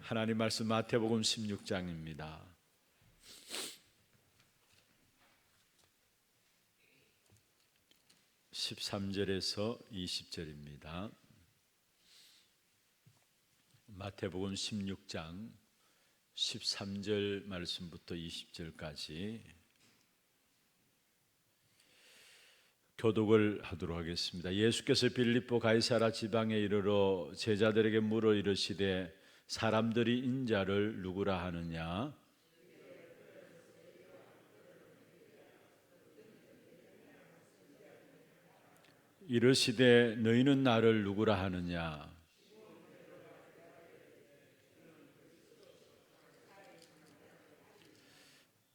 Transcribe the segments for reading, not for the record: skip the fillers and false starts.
하나님 말씀 마태복음 16장입니다. 13절에서 20절입니다. 마태복음 16장 13절 말씀부터 20절까지 교독을 하도록 하겠습니다. 예수께서 빌립보 가이사라 지방에 이르러 제자들에게 물어 이르시되 사람들이 인자를 누구라 하느냐? 이르시되 너희는 나를 누구라 하느냐?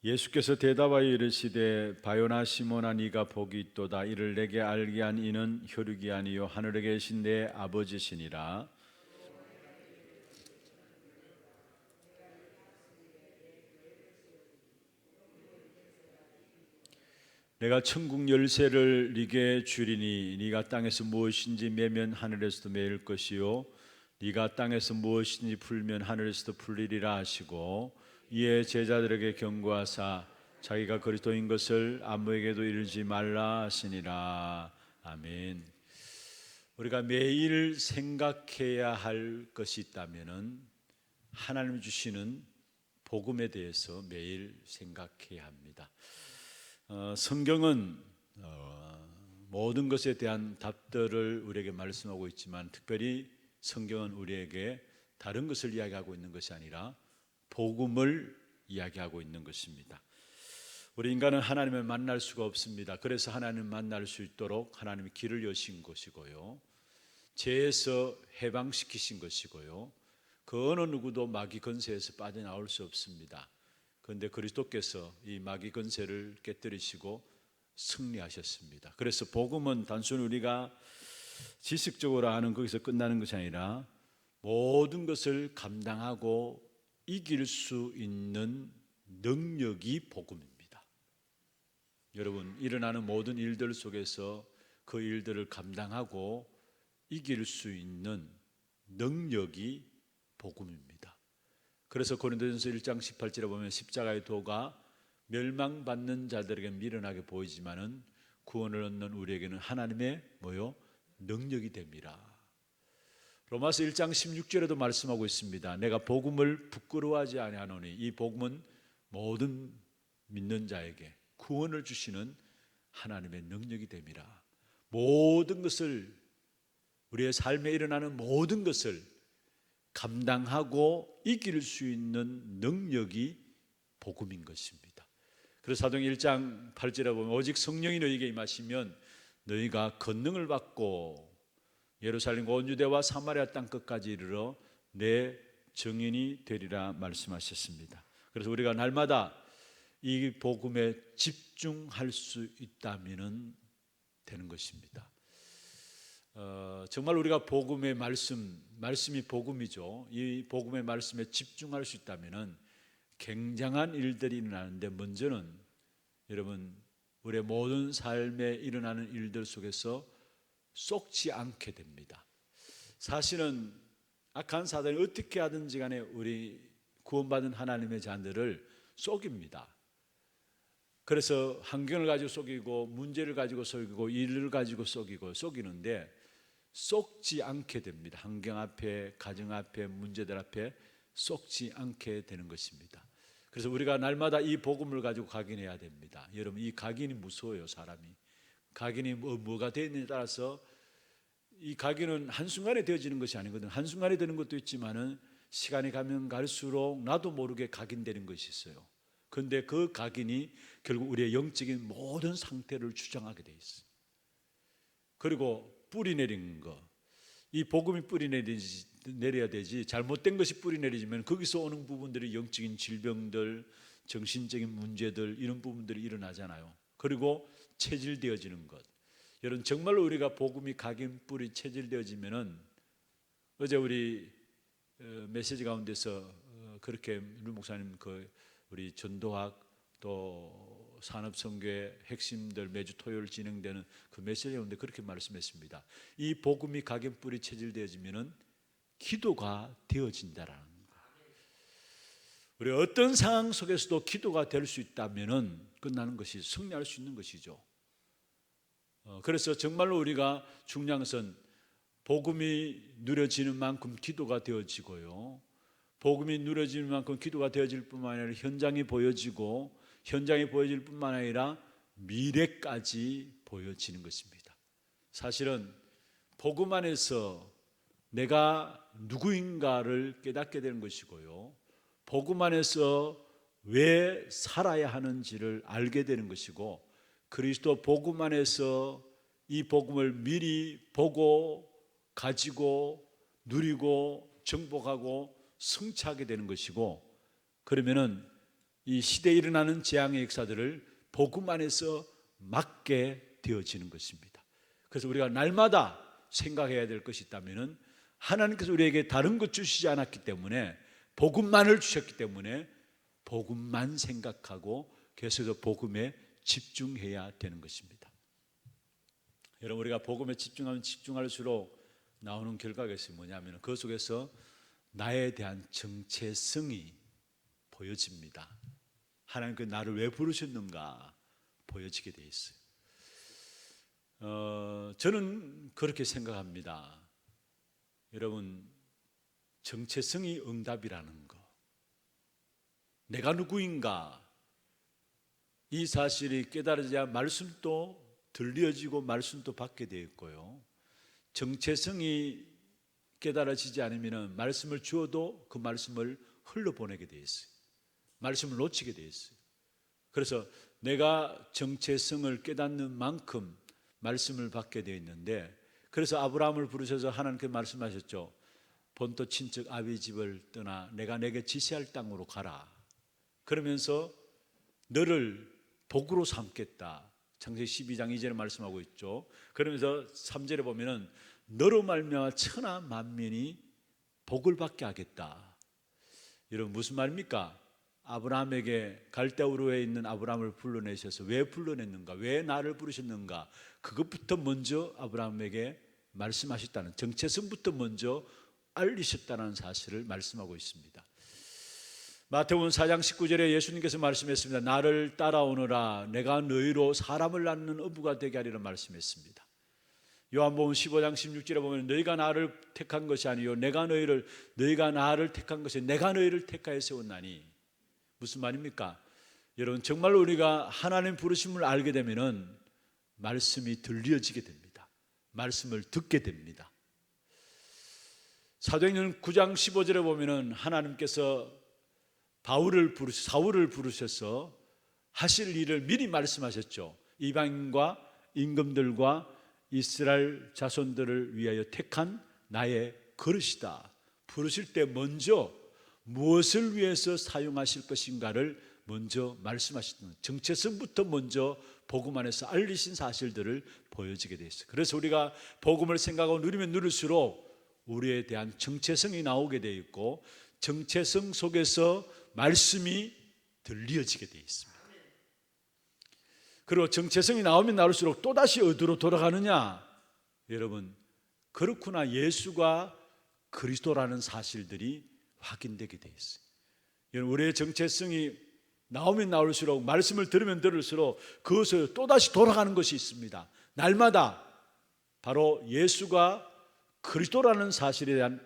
예수께서 대답하여 이르시되 바요나 시몬아 네가 복이 있도다. 이를 내게 알게 한 이는 혈육이 아니요 하늘에 계신 내 아버지시니라. 내가 천국 열쇠를 네게 주리니 네가 땅에서 무엇인지 매면 하늘에서도 매일 것이요 네가 땅에서 무엇인지 풀면 하늘에서도 풀리리라 하시고 이에 제자들에게 경고하사 자기가 그리스도인 것을 아무에게도 이르지 말라 하시니라. 아멘. 우리가 매일 생각해야 할 것이 있다면은 하나님 주시는 복음에 대해서 매일 생각해야 합니다. 성경은 모든 것에 대한 답들을 우리에게 말씀하고 있지만 특별히 성경은 우리에게 다른 것을 이야기하고 있는 것이 아니라 복음을 이야기하고 있는 것입니다. 우리 인간은 하나님을 만날 수가 없습니다. 그래서 하나님을 만날 수 있도록 하나님이 길을 여신 것이고요, 죄에서 해방시키신 것이고요, 그 어느 누구도 마귀 권세에서 빠져나올 수 없습니다. 그런데 그리스도께서 이 마귀 권세를 깨뜨리시고 승리하셨습니다. 그래서 복음은 단순히 우리가 지식적으로 아는 거기서 끝나는 것이 아니라 모든 것을 감당하고 이길 수 있는 능력이 복음입니다. 여러분, 일어나는 모든 일들 속에서 그 일들을 감당하고 이길 수 있는 능력이 복음입니다. 그래서 고린도전서 1장 18절에 보면 십자가의 도가 멸망받는 자들에게 미련하게 보이지만은 구원을 얻는 우리에게는 하나님의 능력이 됩니다. 로마서 1장 16절에도 말씀하고 있습니다. 내가 복음을 부끄러워하지 아니하노니 이 복음은 모든 믿는 자에게 구원을 주시는 하나님의 능력이 됨이라. 모든 것을, 우리의 삶에 일어나는 모든 것을 감당하고 이길 수 있는 능력이 복음인 것입니다. 그래서 사도행 1장 8절에 보면 오직 성령이 너희에게 임하시면 너희가 권능을 받고 예루살렘과 온 유대와 사마리아 땅 끝까지 이르러 내 증인이 되리라 말씀하셨습니다. 그래서 우리가 날마다 이 복음에 집중할 수 있다면 되는 것입니다. 정말 우리가 복음의 말씀이 복음이죠. 이 복음의 말씀에 집중할 수 있다면 굉장한 일들이 일어나는데, 먼저는 여러분, 우리의 모든 삶에 일어나는 일들 속에서 속지 않게 됩니다. 사실은 악한 사단이 어떻게 하든지 간에 우리 구원받은 하나님의 자들을 속입니다. 그래서 환경을 가지고 속이고 문제를 가지고 속이고 일을 가지고 속이는데 속지 않게 됩니다. 환경 앞에, 가정 앞에, 문제들 앞에 속지 않게 되는 것입니다. 그래서 우리가 날마다 이 복음을 가지고 각인해야 됩니다. 여러분, 이 각인이 무서워요. 사람이 각인이 뭐가 되느냐에 따라서, 이 각인은 한순간에 되어지는 것이 아니거든요. 한순간에 되는 것도 있지만은 시간이 가면 갈수록 나도 모르게 각인되는 것이 있어요. 그런데 그 각인이 결국 우리의 영적인 모든 상태를 주장하게 돼 있어요. 그리고 뿌리 내리는 거, 이 복음이 뿌리 내려야 되지, 잘못된 것이 뿌리 내리지면 거기서 오는 부분들이 영적인 질병들, 정신적인 문제들, 이런 부분들이 일어나잖아요. 그리고 체질되어지는 것. 여러분, 정말로 우리가 복음이 각인 뿌리 체질되어지면은, 어제 우리 메시지 가운데서 그렇게 윤 목사님 우리 전도학 또 산업선교의 핵심들 매주 토요일 진행되는 그 메시지 가운데 그렇게 말씀했습니다. 이 복음이 각인 뿌리 체질되어지면은 기도가 되어진다라는 거예요. 우리 어떤 상황 속에서도 기도가 될 수 있다면 끝나는 것이 승리할 수 있는 것이죠. 그래서 정말로 우리가 중요한 것은 복음이 누려지는 만큼 기도가 되어지고요, 복음이 누려지는 만큼 기도가 되어질 뿐만 아니라 현장이 보여지고, 현장이 보여질 뿐만 아니라 미래까지 보여지는 것입니다. 사실은 복음 안에서 내가 누구인가를 깨닫게 되는 것이고요, 복음 안에서 왜 살아야 하는지를 알게 되는 것이고, 그리스도 복음 안에서 이 복음을 미리 보고 가지고 누리고 정복하고 성취하게 되는 것이고, 그러면은 이 시대에 일어나는 재앙의 역사들을 복음 안에서 막게 되어지는 것입니다. 그래서 우리가 날마다 생각해야 될 것이 있다면은, 하나님께서 우리에게 다른 것 주시지 않았기 때문에, 복음만을 주셨기 때문에 복음만 생각하고 계속해서 복음에 집중해야 되는 것입니다. 여러분, 우리가 복음에 집중하면 집중할수록 나오는 결과가 있어요. 뭐냐면 그 속에서 나에 대한 정체성이 보여집니다. 하나님께서 나를 왜 부르셨는가 보여지게 돼 있어요. 저는 그렇게 생각합니다. 여러분, 정체성이 응답이라는 거, 내가 누구인가 이 사실이 깨달아져야 말씀도 들려지고 말씀도 받게 되어 있고요, 정체성이 깨달아지지 않으면 말씀을 주어도 그 말씀을 흘러보내게 되어 있어요. 말씀을 놓치게 되어 있어요. 그래서 내가 정체성을 깨닫는 만큼 말씀을 받게 되어 있는데, 그래서 아브라함을 부르셔서 하나님께서 말씀하셨죠. 본토 친척 아비 집을 떠나 내가 내게 지시할 땅으로 가라. 그러면서 너를 복으로 삼겠다. 창세기 12장 2절에 말씀하고 있죠. 그러면서 3절에 보면은 너로 말미암아 천하 만민이 복을 받게 하겠다. 여러분, 무슨 말입니까? 아브라함에게 갈대우르에 있는 아브라함을 불러내셔서 왜 불러냈는가, 왜 나를 부르셨는가, 그것부터 먼저 아브라함에게 말씀하셨다는, 정체성부터 먼저 알리셨다는 사실을 말씀하고 있습니다. 마태복음 4장 19절에 예수님께서 말씀했습니다. 나를 따라오너라, 내가 너희로 사람을 낳는 어부가 되게 하리라 말씀했습니다. 요한복음 15장 16절에 보면 너희가 나를 택한 것이 아니요 너희가 나를 택한 것이 내가 너희를 택하여 세웠나니. 무슨 말입니까? 여러분, 정말로 우리가 하나님 부르심을 알게 되면은 말씀이 들려지게 됩니다. 말씀을 듣게 됩니다. 사도행전 9장 15절에 보면은 하나님께서 사울을 부르셔서 하실 일을 미리 말씀하셨죠. 이방인과 임금들과 이스라엘 자손들을 위하여 택한 나의 그릇이다. 부르실 때 먼저 무엇을 위해서 사용하실 것인가를 먼저 말씀하셨던, 정체성부터 먼저 복음 안에서 알리신 사실들을 보여지게 되어 있어요. 그래서 우리가 복음을 생각하고 누리면 누릴수록 우리에 대한 정체성이 나오게 되어 있고, 정체성 속에서 말씀이 들려지게 되어 있습니다. 그리고 정체성이 나오면 나올수록 또다시 어디로 돌아가느냐? 여러분, 그렇구나, 예수가 그리스도라는 사실들이 확인되게 되어 있어요. 여러분, 우리의 정체성이 나오면 나올수록, 말씀을 들으면 들을수록 그것을 또다시 돌아가는 것이 있습니다. 날마다 바로 예수가 그리스도라는 사실에 대한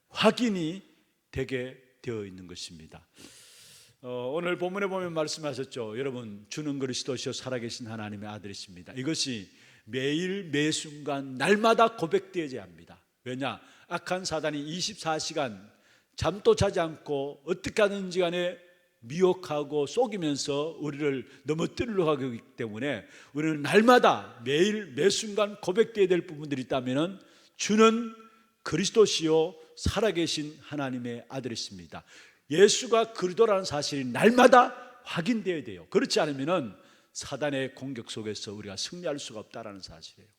확인이 되게 되어 있는 것입니다. 오늘 본문에 보면 말씀하셨죠. 여러분, 주는 그리스도시요 살아계신 하나님의 아들이십니다. 이것이 매일 매순간 날마다 고백되어야 합니다. 왜냐? 악한 사단이 24시간 잠도 자지 않고 어떻게 하든지 간에 미혹하고 속이면서 우리를 넘어뜨리려고 하기 때문에 우리는 날마다 매일 매순간 고백되어야 될 부분들이 있다면, 주는 그리스도시요 살아계신 하나님의 아들이십니다. 예수가 그리스도라는 사실이 날마다 확인되어야 돼요. 그렇지 않으면 사단의 공격 속에서 우리가 승리할 수가 없다는 사실이에요.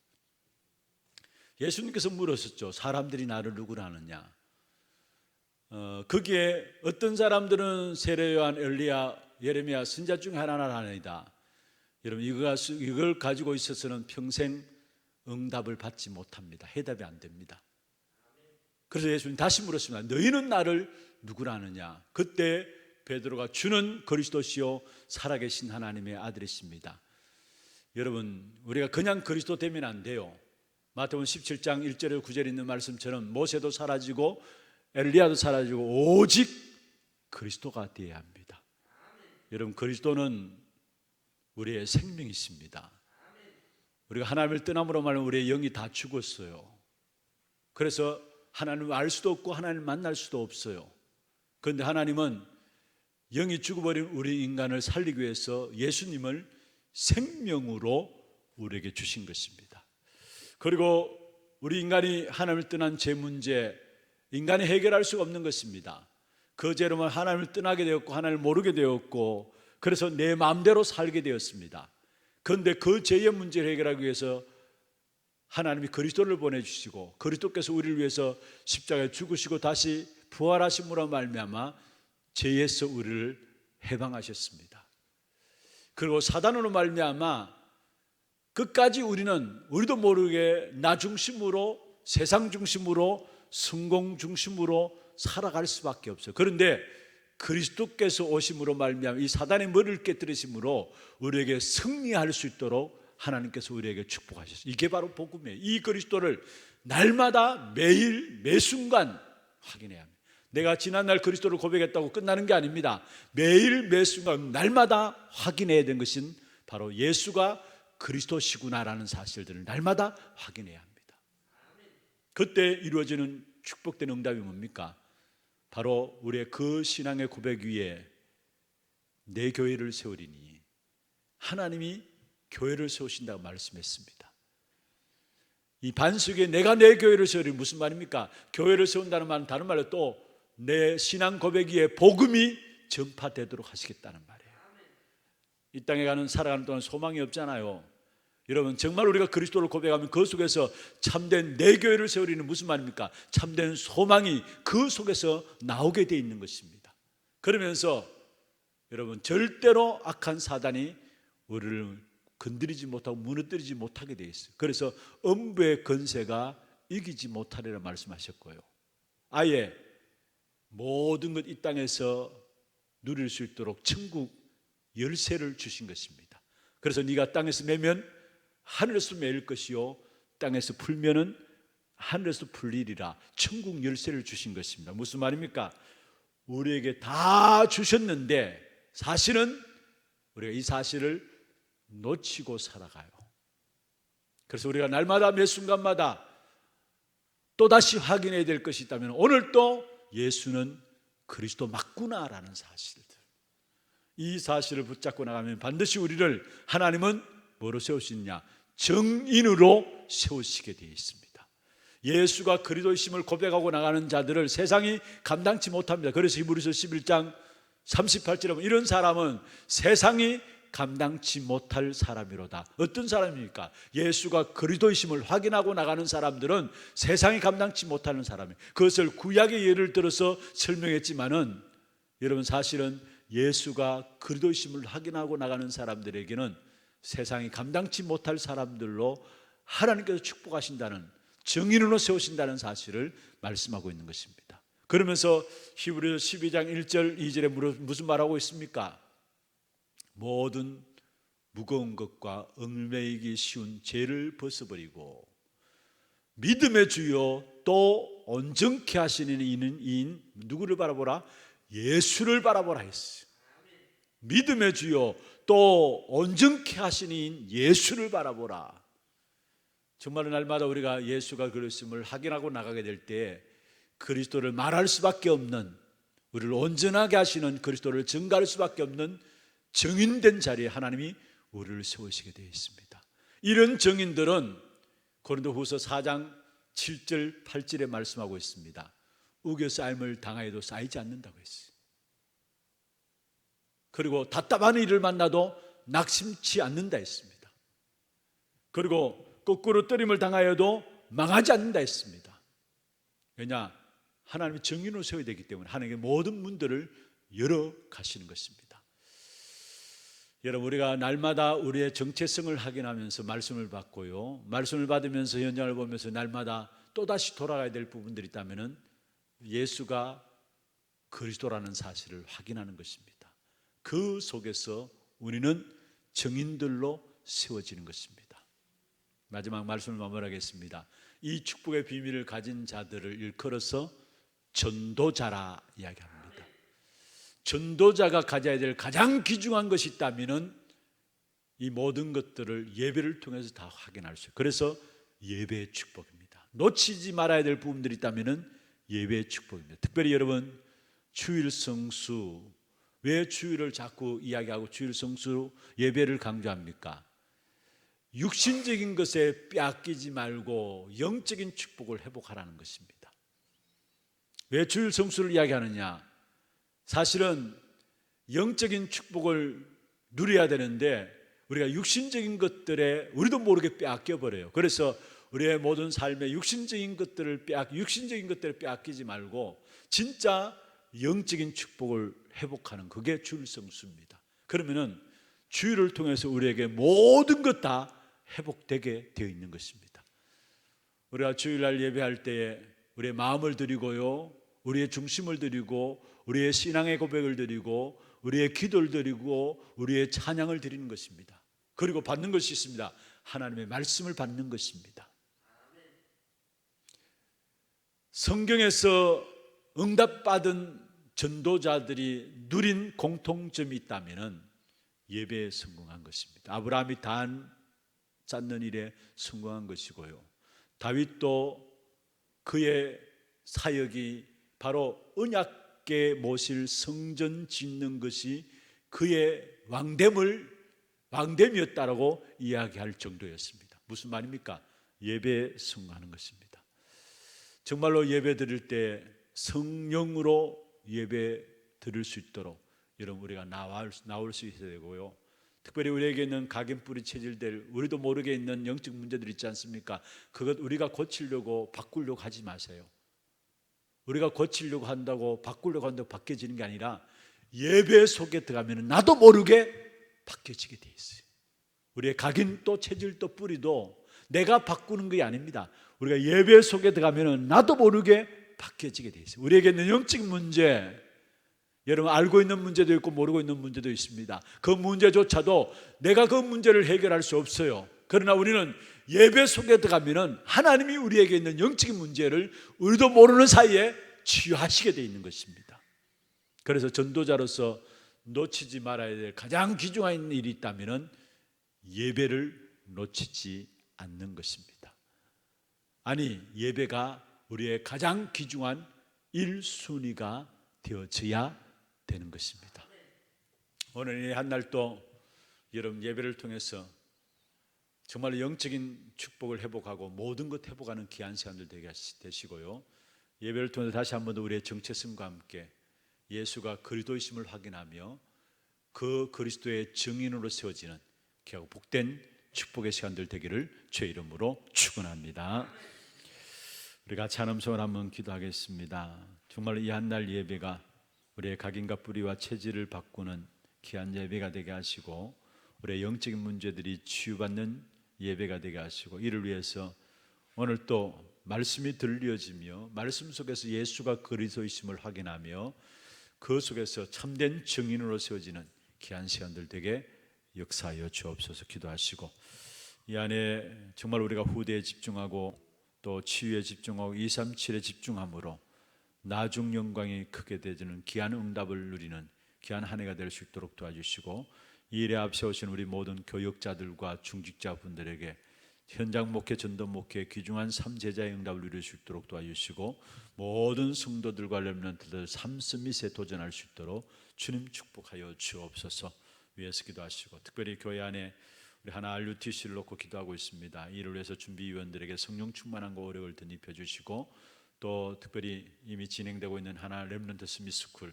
예수님께서 물으셨죠. 사람들이 나를 누구라 하느냐? 거기에 어떤 사람들은 세례 요한, 엘리야, 예레미야 선지자 중에 하나는 아니다. 여러분, 이걸 가지고 있어서는 평생 응답을 받지 못합니다. 해답이 안 됩니다. 그래서 예수님 다시 물었습니다. 너희는 나를 누구라 하느냐? 그때 베드로가 주는 그리스도시요 살아계신 하나님의 아들이십니다. 여러분, 우리가 그냥 그리스도 되면 안 돼요. 마태복음 17장 1절에 9절에 있는 말씀처럼 모세도 사라지고 엘리야도 사라지고 오직 그리스도가 되어야 합니다. 여러분, 그리스도는 우리의 생명이십니다. 우리가 하나님을 떠남으로 말하면 우리의 영이 다 죽었어요. 그래서 하나님을 알 수도 없고 하나님을 만날 수도 없어요. 그런데 하나님은 영이 죽어버린 우리 인간을 살리기 위해서 예수님을 생명으로 우리에게 주신 것입니다. 그리고 우리 인간이 하나님을 떠난 죄 문제, 인간이 해결할 수가 없는 것입니다. 그 죄로만 하나님을 떠나게 되었고 하나님을 모르게 되었고 그래서 내 마음대로 살게 되었습니다. 그런데 그 죄의 문제를 해결하기 위해서 하나님이 그리스도를 보내주시고 그리스도께서 우리를 위해서 십자가에 죽으시고 다시 부활하심으로 말미암아 죄에서 우리를 해방하셨습니다. 그리고 사단으로 말미암아 끝까지 우리도 모르게 나 중심으로, 세상 중심으로, 성공 중심으로 살아갈 수밖에 없어요. 그런데 그리스도께서 오심으로 말미암아 이 사단의 머리를 깨뜨리심으로 우리에게 승리할 수 있도록 하나님께서 우리에게 축복하셨어요. 이게 바로 복음이에요. 이 그리스도를 날마다 매일 매순간 확인해야 합니다. 내가 지난날 그리스도를 고백했다고 끝나는 게 아닙니다. 매일 매순간 날마다 확인해야 되는 것은 바로 예수가 그리스도시구나라는 사실들을 날마다 확인해야 합니다. 그때 이루어지는 축복된 응답이 뭡니까? 바로 우리의 그 신앙의 고백 위에 내 교회를 세우리니 하나님이 교회를 세우신다고 말씀했습니다. 이 반석에 내가 내 교회를 세우리니 무슨 말입니까? 교회를 세운다는 말은 다른 말로 또 내 신앙 고백 위에 복음이 전파되도록 하시겠다는 말이에요. 이 땅에 살아가는 동안 소망이 없잖아요. 여러분, 정말 우리가 그리스도를 고백하면 그 속에서 참된 내 교회를 세우리는 무슨 말입니까? 참된 소망이 그 속에서 나오게 돼 있는 것입니다. 그러면서 여러분, 절대로 악한 사단이 우리를 건드리지 못하고 무너뜨리지 못하게 돼 있어요. 그래서 음부의 권세가 이기지 못하리라 말씀하셨고요. 아예 모든 것 이 땅에서 누릴 수 있도록 천국 열쇠를 주신 것입니다. 그래서 네가 땅에서 매면 하늘에서 매일 것이요 땅에서 풀면은 하늘에서 풀리리라. 천국 열쇠를 주신 것입니다. 무슨 말입니까? 우리에게 다 주셨는데 사실은 우리가 이 사실을 놓치고 살아가요. 그래서 우리가 날마다 매 순간마다 또다시 확인해야 될 것이 있다면 오늘 또 예수는 그리스도 맞구나라는 사실들, 이 사실을 붙잡고 나가면 반드시 우리를 하나님은 뭐로 세우시느냐? 정인으로 세우시게 되어 있습니다. 예수가 그리스도이심을 고백하고 나가는 자들을 세상이 감당치 못합니다. 그래서 히브리서 11장 38절에 보면 이런 사람은 세상이 감당치 못할 사람이로다. 어떤 사람입니까? 예수가 그리스도이심을 확인하고 나가는 사람들은 세상이 감당치 못하는 사람이에요. 그것을 구약의 예를 들어서 설명했지만은 여러분, 사실은 예수가 그리스도이심을 확인하고 나가는 사람들에게는 세상이 감당치 못할 사람들로 하나님께서 축복하신다는, 정인으로 세우신다는 사실을 말씀하고 있는 것입니다. 그러면서 히브리서 12장 1절 2절에 무슨 말하고 있습니까? 모든 무거운 것과 얽매이기 쉬운 죄를 벗어버리고 믿음의 주요 또 온전케 하시는 이인 누구를 바라보라? 예수를 바라보라 했어요. 믿음의 주요 또 온전케 하시는 이인 예수를 바라보라. 정말 날마다 우리가 예수가 그리스도를 확인하고 나가게 될 때 그리스도를 말할 수밖에 없는, 우리를 온전하게 하시는 그리스도를 증거할 수밖에 없는 정인된 자리에 하나님이 우리를 세우시게 되어 있습니다. 이런 정인들은 고린도후서 4장 7절 8절에 말씀하고 있습니다. 우겨 쌓임을 당하여도 쌓이지 않는다고 했어요. 그리고 답답한 일을 만나도 낙심치 않는다 했습니다. 그리고 거꾸로 뜨림을 당하여도 망하지 않는다 했습니다. 왜냐? 하나님이 정인으로 세워야 되기 때문에 하나님의 모든 문들을 열어 가시는 것입니다. 여러분, 우리가 날마다 우리의 정체성을 확인하면서 말씀을 받고요, 말씀을 받으면서 현장을 보면서 날마다 또다시 돌아가야 될 부분들이 있다면 예수가 그리스도라는 사실을 확인하는 것입니다. 그 속에서 우리는 증인들로 세워지는 것입니다. 마지막 말씀을 마무리하겠습니다. 이 축복의 비밀을 가진 자들을 일컬어서 전도자라 이야기합니다. 전도자가 가져야 될 가장 귀중한 것이 있다면 이 모든 것들을 예배를 통해서 다 확인할 수 있어요. 그래서 예배의 축복입니다. 놓치지 말아야 될 부분들이 있다면 예배의 축복입니다. 특별히 여러분, 주일 성수, 왜 주일을 자꾸 이야기하고 주일 성수 예배를 강조합니까? 육신적인 것에 빼앗기지 말고 영적인 축복을 회복하라는 것입니다. 왜 주일 성수를 이야기하느냐? 사실은 영적인 축복을 누려야 되는데 우리가 육신적인 것들에 우리도 모르게 빼앗겨 버려요. 그래서 우리의 모든 삶에 육신적인 것들을 빼앗기지 말고 진짜 영적인 축복을 회복하는, 그게 주일 성수입니다. 그러면은 주일을 통해서 우리에게 모든 것 다 회복되게 되어 있는 것입니다. 우리가 주일날 예배할 때에 우리의 마음을 드리고요, 우리의 중심을 드리고, 우리의 신앙의 고백을 드리고, 우리의 기도를 드리고, 우리의 찬양을 드리는 것입니다. 그리고 받는 것이 있습니다. 하나님의 말씀을 받는 것입니다. 성경에서 응답받은 전도자들이 누린 공통점이 있다면 예배에 성공한 것입니다. 아브라함이 단 쌓는 일에 성공한 것이고요, 다윗도 그의 사역이 바로 언약궤 모실 성전 짓는 것이 그의 왕됨이었다라고 이야기할 정도였습니다. 무슨 말입니까? 예배에 성공하는 것입니다. 정말로 예배 드릴 때 성령으로 예배 드릴 수 있도록 여러분 우리가 나올 수 있어야 되고요, 특별히 우리에게 있는 각인 뿌리 체질들, 우리도 모르게 있는 영적 문제들 있지 않습니까? 그것 우리가 고치려고 바꾸려고 하지 마세요. 우리가 고치려고 한다고 바꾸려고 한다고 바뀌어지는 게 아니라 예배 속에 들어가면 나도 모르게 바뀌어지게 돼 있어요. 우리의 각인도 체질도 뿌리도 내가 바꾸는 게 아닙니다. 우리가 예배 속에 들어가면 나도 모르게 바뀌어지게 돼 있어요. 우리에게 있는 영적 문제, 여러분 알고 있는 문제도 있고 모르고 있는 문제도 있습니다. 그 문제조차도 내가 그 문제를 해결할 수 없어요. 그러나 우리는 예배 속에 들어가면 하나님이 우리에게 있는 영적인 문제를 우리도 모르는 사이에 치유하시게 되어 있는 것입니다. 그래서 전도자로서 놓치지 말아야 될 가장 귀중한 일이 있다면 예배를 놓치지 않는 것입니다. 아니, 예배가 우리의 가장 귀중한 1순위가 되어져야 되는 것입니다. 오늘 이 한날도 여러분 예배를 통해서 정말 영적인 축복을 회복하고 모든 것 회복하는 귀한 시간들 되시고요, 예배를 통해서 다시 한 번 더 우리의 정체성과 함께 예수가 그리스도이심을 확인하며 그 그리스도의 증인으로 세워지는 귀하고 복된 축복의 시간들 되기를 주의 이름으로 축원합니다. 우리가 찬음성을 한번 기도하겠습니다. 정말 이 한날 예배가 우리의 각인과 뿌리와 체질을 바꾸는 귀한 예배가 되게 하시고 우리의 영적인 문제들이 치유받는 예배가 되게 하시고, 이를 위해서 오늘 또 말씀이 들려지며 말씀 속에서 예수가 그리스도이심을 확인하며 그 속에서 참된 증인으로 세워지는 귀한 시간들 되게 역사하여 주옵소서. 기도하시고 이 안에 정말 우리가 후대에 집중하고 또 치유에 집중하고 237에 집중함으로 나중 영광이 크게 되는 귀한 응답을 누리는 귀한 한 해가 될 수 있도록 도와주시고, 이 일에 앞세우신 우리 모든 교역자들과 중직자분들에게 현장 목회, 전도 목회, 귀중한 삼제자의 응답을 누릴 수 있도록 도와주시고, 모든 성도들과 렘넌트들 삶 스밋에 도전할 수 있도록 주님 축복하여 주옵소서. 위에서 기도하시고, 특별히 교회 안에 우리 하나 RUTC를 놓고 기도하고 있습니다. 이를 위해서 준비위원들에게 성령 충만함과 오력을 덧입혀 주시고, 또 특별히 이미 진행되고 있는 하나 렘넌트 스미스쿨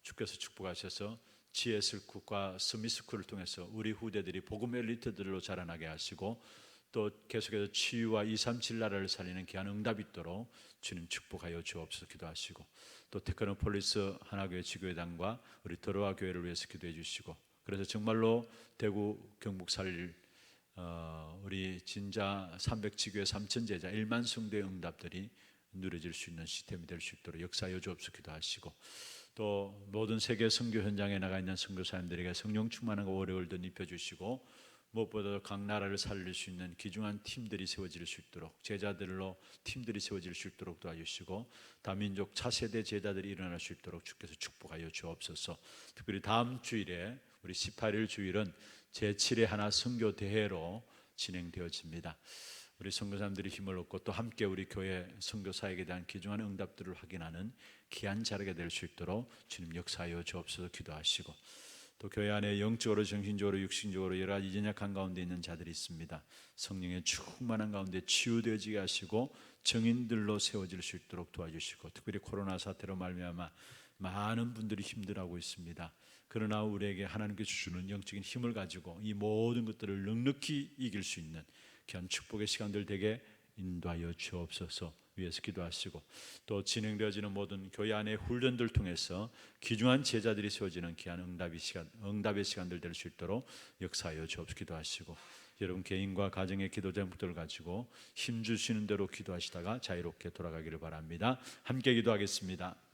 주께서 축복하셔서 GS쿨과 스미스쿨을 통해서 우리 후대들이 복음 엘리트들로 자라나게 하시고, 또 계속해서 치유와 237 나라를 살리는 귀한 응답이 있도록 주님 축복하여 주옵소서. 기도하시고, 또 테크노폴리스 하나교회 지교회당과 우리 더로아 교회를 위해서 기도해 주시고, 그래서 정말로 대구 경북 살릴 우리 진자 300지교회 3천제자 1만 성도의 응답들이 누려질 수 있는 시스템이 될 수 있도록 역사하여 주옵소서. 기도하시고, 또 모든 세계 선교 현장에 나가 있는 선교사님들에게 성령 충만함과 오래를 덧입혀 주시고 무엇보다도 각 나라를 살릴 수 있는 귀중한 팀들이 세워질 수 있도록 제자들로 팀들이 세워질 수 있도록 도와주시고 다민족 차세대 제자들이 일어날 수 있도록 주께서 축복하여 주옵소서. 특별히 다음 주일에 우리 18일 주일은 제7회 하나 선교 대회로 진행되어집니다. 우리 선교사님들이 힘을 얻고 또 함께 우리 교회 선교사에게 대한 귀중한 응답들을 확인하는 귀한 자리가 될 수 있도록 주님 역사하여 주옵소서. 기도하시고 또 교회 안에 영적으로 정신적으로 육신적으로 여러 가지 연약한 가운데 있는 자들이 있습니다. 성령의 충만한 가운데 치유되어지게 하시고 정인들로 세워질 수 있도록 도와주시고 특별히 코로나 사태로 말미암아 많은 분들이 힘들어하고 있습니다. 그러나 우리에게 하나님께서 주시는 영적인 힘을 가지고 이 모든 것들을 넉넉히 이길 수 있는 귀한 축복의 시간들 되게 인도하여 주옵소서. 위해서 기도하시고 또 진행되어지는 모든 교회 안의 훈련들 통해서 귀중한 제자들이 세워지는 귀한 응답의 시간들 될 수 있도록 역사하여 주옵소서. 기도하시고 여러분 개인과 가정의 기도 제목들을 가지고 힘 주시는 대로 기도하시다가 자유롭게 돌아가기를 바랍니다. 함께 기도하겠습니다.